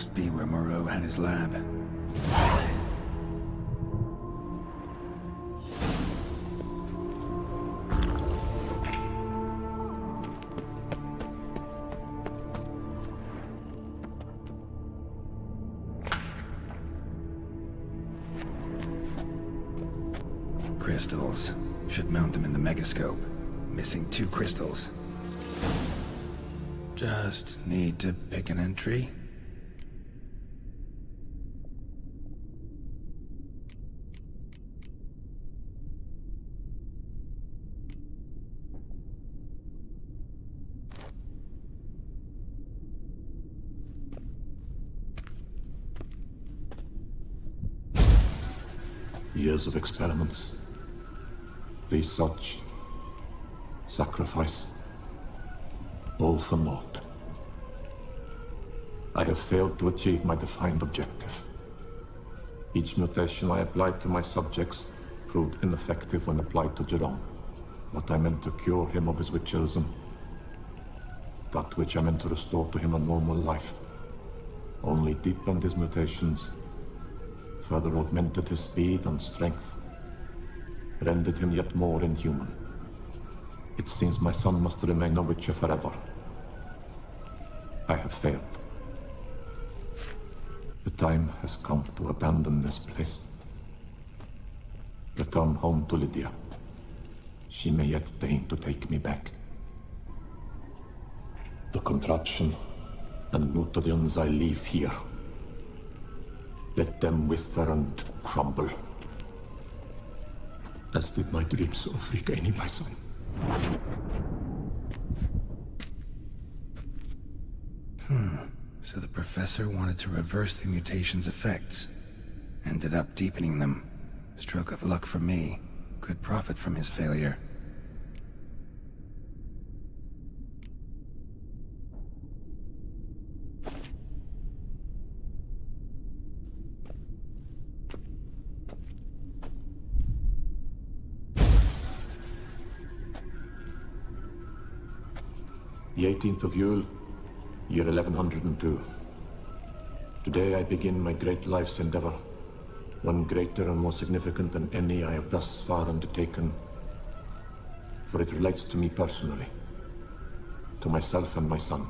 must be where Moreau had his lab. Crystals. Should mount them in the megascope. Missing 2 crystals. Just need to pick an entry. Years of experiments, research, sacrifice, all for naught. I have failed to achieve my defined objective. Each mutation I applied to my subjects proved ineffective when applied to Jerome. What I meant to cure him of his witcherism, that which I meant to restore to him a normal life, only deepened his mutations, further augmented his speed and strength, rendered him yet more inhuman. It seems my son must remain a witcher forever. I have failed. The time has come to abandon this place. Return home to Lydia. She may yet deign to take me back. The contraption and mutagens I leave here, let them wither and crumble, as did my dreams of regaining my son. So the professor wanted to reverse the mutation's effects. Ended up deepening them. Stroke of luck for me. Could profit from his failure. The 18th of Yule, year 1102. Today I begin my great life's endeavor, one greater and more significant than any I have thus far undertaken, for it relates to me personally, to myself and my son.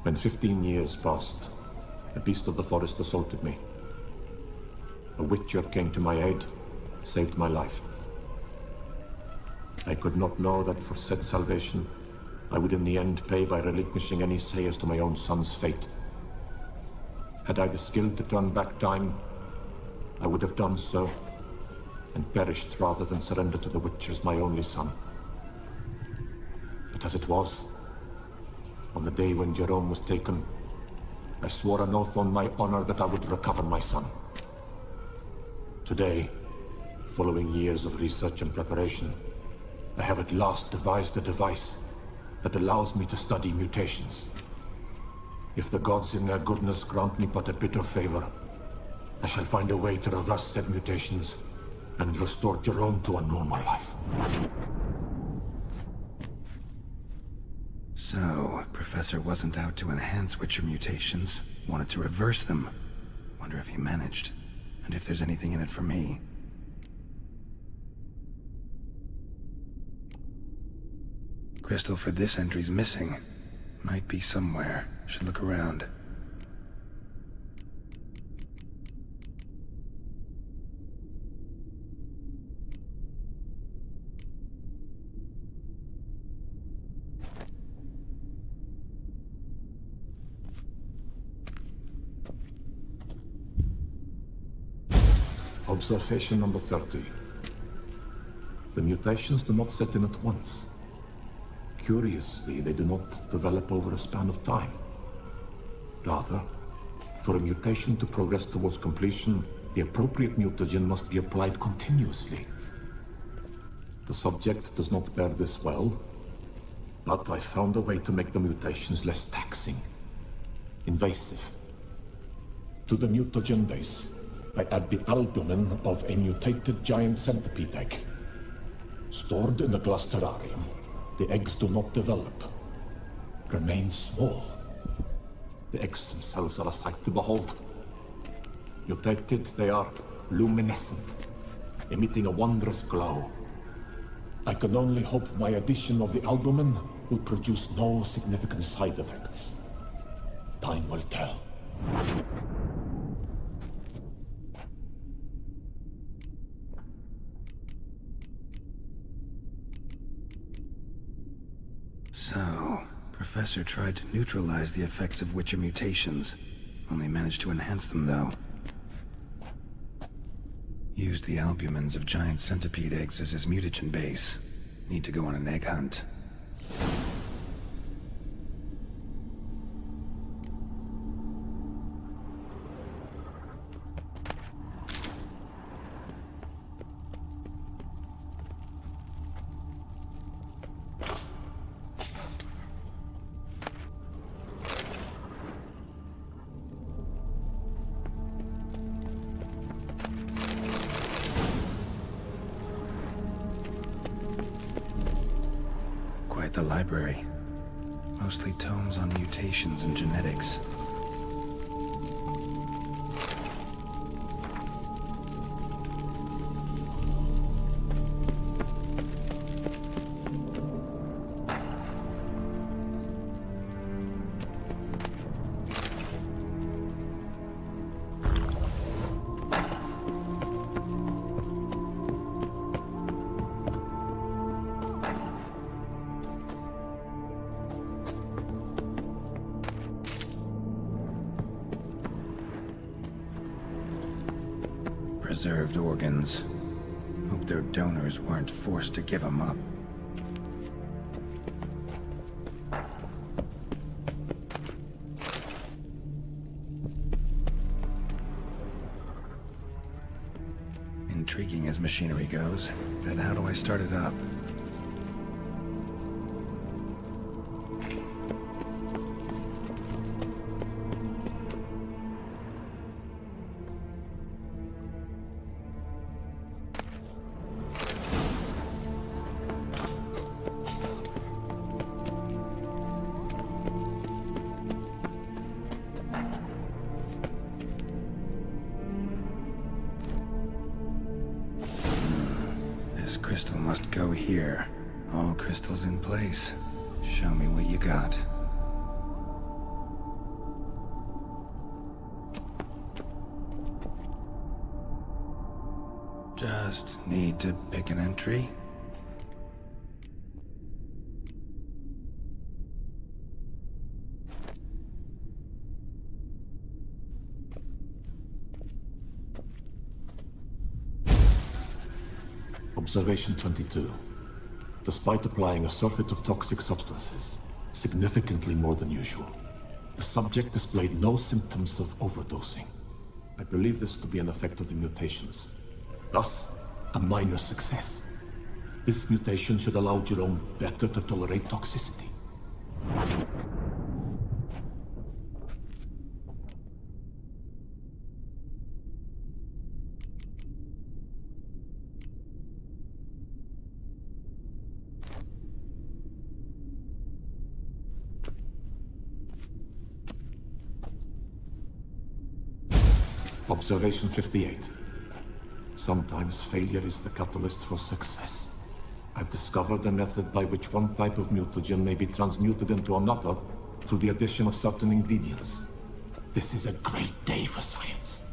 When 15 years passed, a beast of the forest assaulted me. A witcher came to my aid, saved my life. I could not know that for said salvation, I would in the end pay by relinquishing any say as to my own son's fate. Had I the skill to turn back time, I would have done so, and perished rather than surrender to the Witchers my only son. But as it was, on the day when Jerome was taken, I swore an oath on my honor that I would recover my son. Today, following years of research and preparation, I have at last devised a device that allows me to study mutations. If the gods in their goodness grant me but a bit of favor, I shall find a way to reverse said mutations and restore Jerome to a normal life. So, Professor wasn't out to enhance Witcher mutations, wanted to reverse them. Wonder if he managed, and if there's anything in it for me. Crystal for this entry's missing. Might be somewhere. Should look around. Observation number 30. The mutations do not set in at once. Curiously, they do not develop over a span of time. Rather, for a mutation to progress towards completion, the appropriate mutagen must be applied continuously. The subject does not bear this well, but I found a way to make the mutations less taxing, invasive. To the mutagen base, I add the albumin of a mutated giant centipede egg. Stored in a glass terrarium, the eggs do not develop, remain small. The eggs themselves are a sight to behold. Mutated, they are luminescent, emitting a wondrous glow. I can only hope my addition of the albumin will produce no significant side effects. Time will tell. So, Professor tried to neutralize the effects of Witcher mutations, only managed to enhance them though. Used the albumins of giant centipede eggs as his mutagen base. Need to go on an egg hunt. The library. Mostly tomes on mutations and genetics. Preserved organs. Hope their donors weren't forced to give them up. Intriguing as machinery goes, but how do I start it up? Crystal must go here. All crystals in place. Show me what you got. Just need to pick an entry. Observation 22. Despite applying a surfeit of toxic substances, significantly more than usual, the subject displayed no symptoms of overdosing. I believe this to be an effect of the mutations. Thus, a minor success. This mutation should allow Jerome better to tolerate toxicity. Observation 58. Sometimes failure is the catalyst for success. I've discovered a method by which one type of mutagen may be transmuted into another through the addition of certain ingredients. This is a great day for science.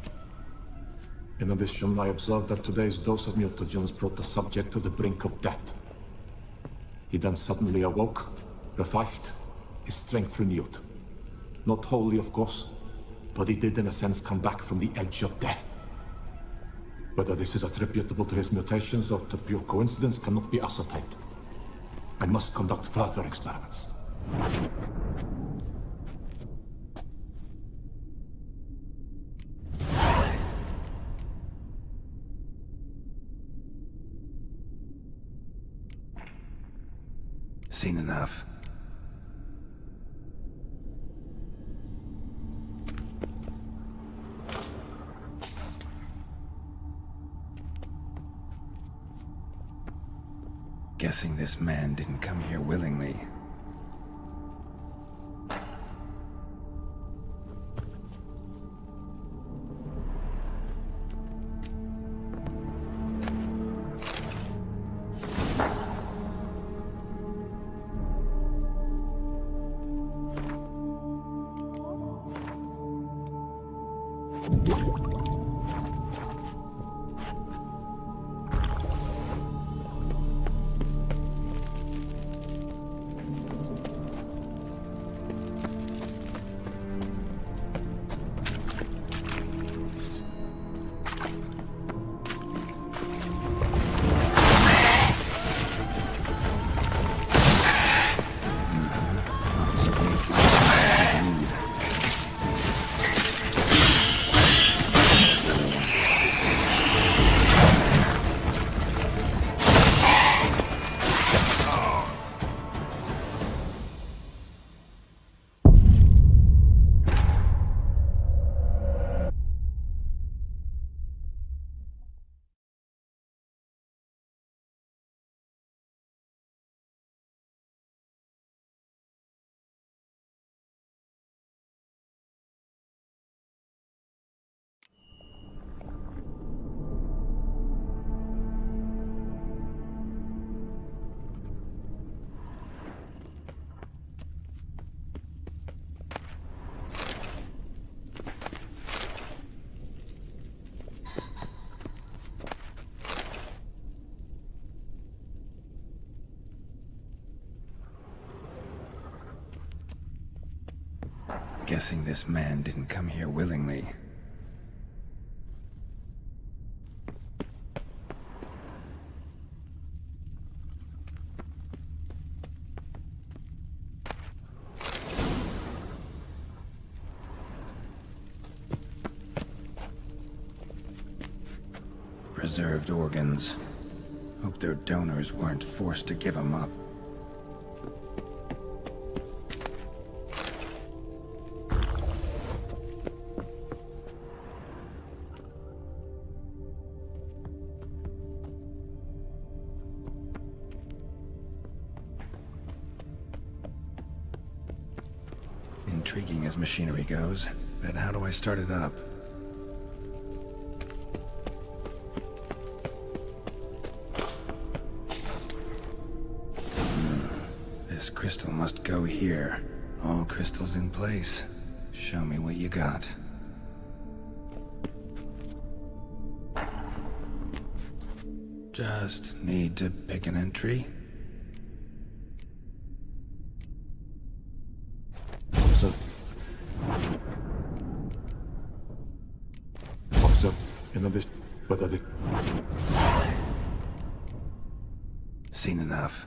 In addition, I observed that today's dose of mutagens brought the subject to the brink of death. He then suddenly awoke, revived, his strength renewed. Not wholly, of course, but he did in a sense come back from the edge of death. Whether this is attributable to his mutations or to pure coincidence cannot be ascertained. I must conduct further experiments. Seen enough. Guessing this man didn't come here willingly. guessing this man didn't come here willingly. Preserved organs. Hope their donors weren't forced to give them up. Intriguing as machinery goes, but how do I start it up? This crystal must go here. All crystals in place. Show me what you got. Just need to pick an entry. Seen enough.